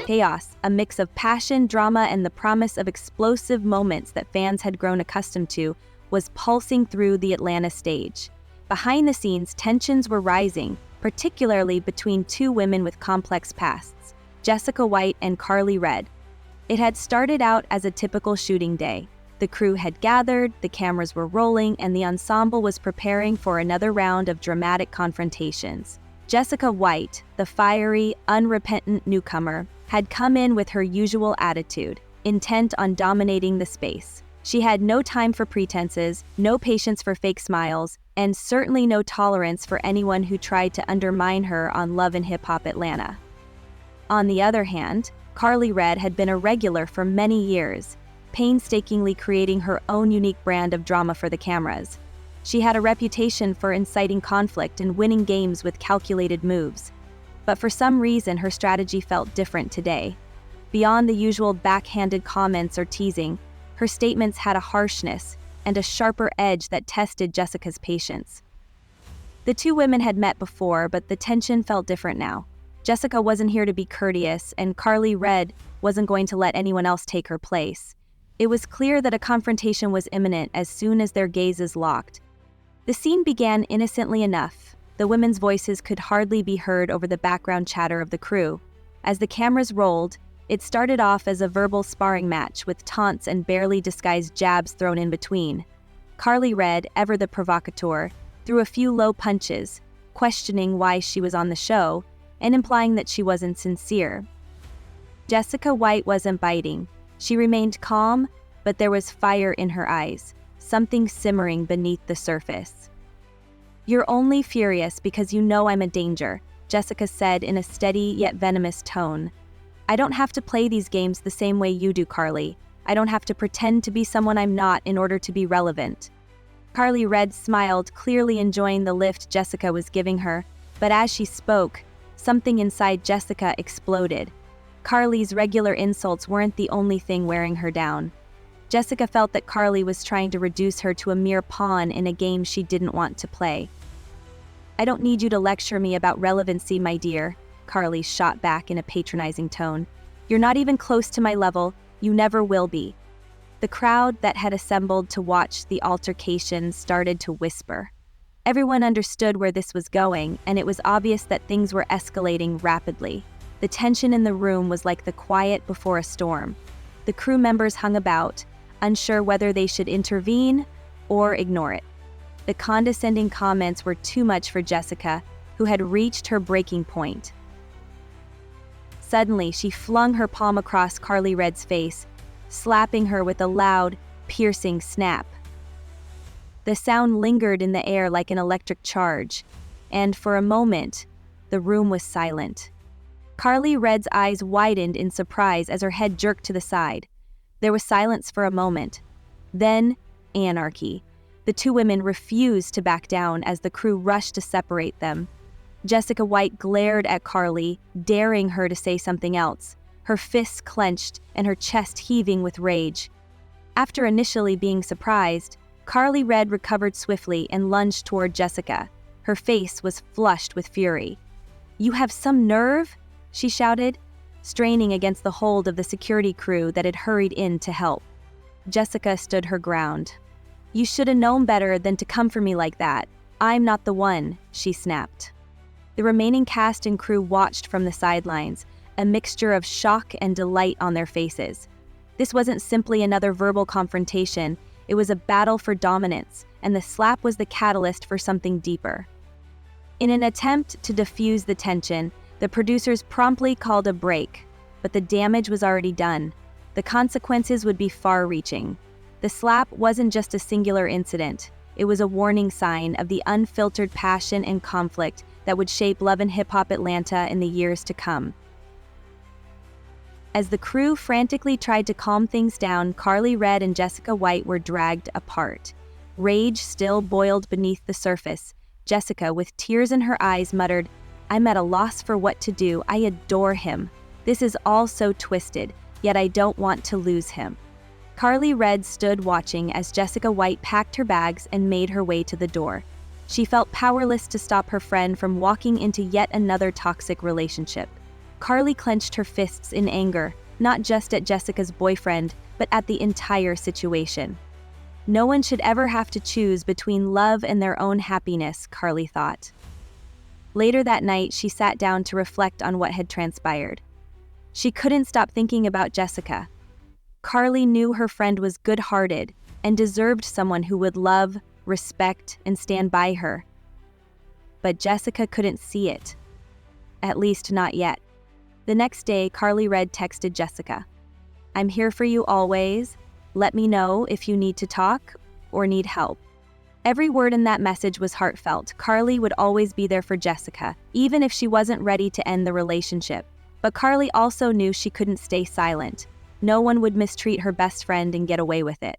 Chaos, a mix of passion, drama, and the promise of explosive moments that fans had grown accustomed to, was pulsing through the Atlanta stage. Behind the scenes, tensions were rising, particularly between two women with complex pasts, Jessica White and Karlie Redd. It had started out as a typical shooting day. The crew had gathered, the cameras were rolling, and the ensemble was preparing for another round of dramatic confrontations. Jessica White, the fiery, unrepentant newcomer, had come in with her usual attitude, intent on dominating the space. She had no time for pretenses, no patience for fake smiles, and certainly no tolerance for anyone who tried to undermine her on Love and Hip Hop Atlanta. On the other hand, Karlie Redd had been a regular for many years, painstakingly creating her own unique brand of drama for the cameras. She had a reputation for inciting conflict and winning games with calculated moves. But for some reason, her strategy felt different today. Beyond the usual backhanded comments or teasing, her statements had a harshness and a sharper edge that tested Jessica's patience. The two women had met before, but the tension felt different now. Jessica wasn't here to be courteous, and Karlie Redd wasn't going to let anyone else take her place. It was clear that a confrontation was imminent as soon as their gazes locked. The scene began innocently enough. The women's voices could hardly be heard over the background chatter of the crew. As the cameras rolled, it started off as a verbal sparring match with taunts and barely disguised jabs thrown in between. Karlie Redd, ever the provocateur, threw a few low punches, questioning why she was on the show and implying that she wasn't sincere. Jessica White wasn't biting. She remained calm, but there was fire in her eyes, something simmering beneath the surface. "You're only furious because you know I'm a danger," Jessica said in a steady yet venomous tone. "I don't have to play these games the same way you do, Karlie. I don't have to pretend to be someone I'm not in order to be relevant." Karlie Redd smiled, clearly enjoying the lift Jessica was giving her, but as she spoke, something inside Jessica exploded. Karlie's regular insults weren't the only thing wearing her down. Jessica felt that Karlie was trying to reduce her to a mere pawn in a game she didn't want to play. "I don't need you to lecture me about relevancy, my dear," Karlie shot back in a patronizing tone. "You're not even close to my level. You never will be." The crowd that had assembled to watch the altercation started to whisper. Everyone understood where this was going, and it was obvious that things were escalating rapidly. The tension in the room was like the quiet before a storm. The crew members hung about, unsure whether they should intervene or ignore it. The condescending comments were too much for Jessica, who had reached her breaking point. Suddenly, she flung her palm across Karlie Redd's face, slapping her with a loud, piercing snap. The sound lingered in the air like an electric charge, and for a moment, the room was silent. Karlie Redd's eyes widened in surprise as her head jerked to the side. There was silence for a moment. Then, anarchy. The two women refused to back down as the crew rushed to separate them. Jessica White glared at Karlie, daring her to say something else, her fists clenched and her chest heaving with rage. After initially being surprised, Karlie Redd recovered swiftly and lunged toward Jessica. Her face was flushed with fury. "You have some nerve?" she shouted, straining against the hold of the security crew that had hurried in to help. Jessica stood her ground. "You should have known better than to come for me like that. I'm not the one," she snapped. The remaining cast and crew watched from the sidelines, a mixture of shock and delight on their faces. This wasn't simply another verbal confrontation, it was a battle for dominance, and the slap was the catalyst for something deeper. In an attempt to diffuse the tension, the producers promptly called a break, but the damage was already done. The consequences would be far-reaching. The slap wasn't just a singular incident, it was a warning sign of the unfiltered passion and conflict that would shape Love and Hip Hop Atlanta in the years to come. As the crew frantically tried to calm things down, Karlie Redd and Jessica White were dragged apart. Rage still boiled beneath the surface. Jessica, with tears in her eyes, muttered, "I'm at a loss for what to do. I adore him. This is all so twisted, yet I don't want to lose him." Karlie Redd stood watching as Jessica White packed her bags and made her way to the door. She felt powerless to stop her friend from walking into yet another toxic relationship. Karlie clenched her fists in anger, not just at Jessica's boyfriend, but at the entire situation. No one should ever have to choose between love and their own happiness, Karlie thought. Later that night, she sat down to reflect on what had transpired. She couldn't stop thinking about Jessica. Karlie knew her friend was good-hearted and deserved someone who would love, respect, and stand by her. But Jessica couldn't see it. At least not yet. The next day, Karlie Redd texted Jessica, "I'm here for you always. Let me know if you need to talk or need help." Every word in that message was heartfelt. Karlie would always be there for Jessica, even if she wasn't ready to end the relationship. But Karlie also knew she couldn't stay silent. No one would mistreat her best friend and get away with it.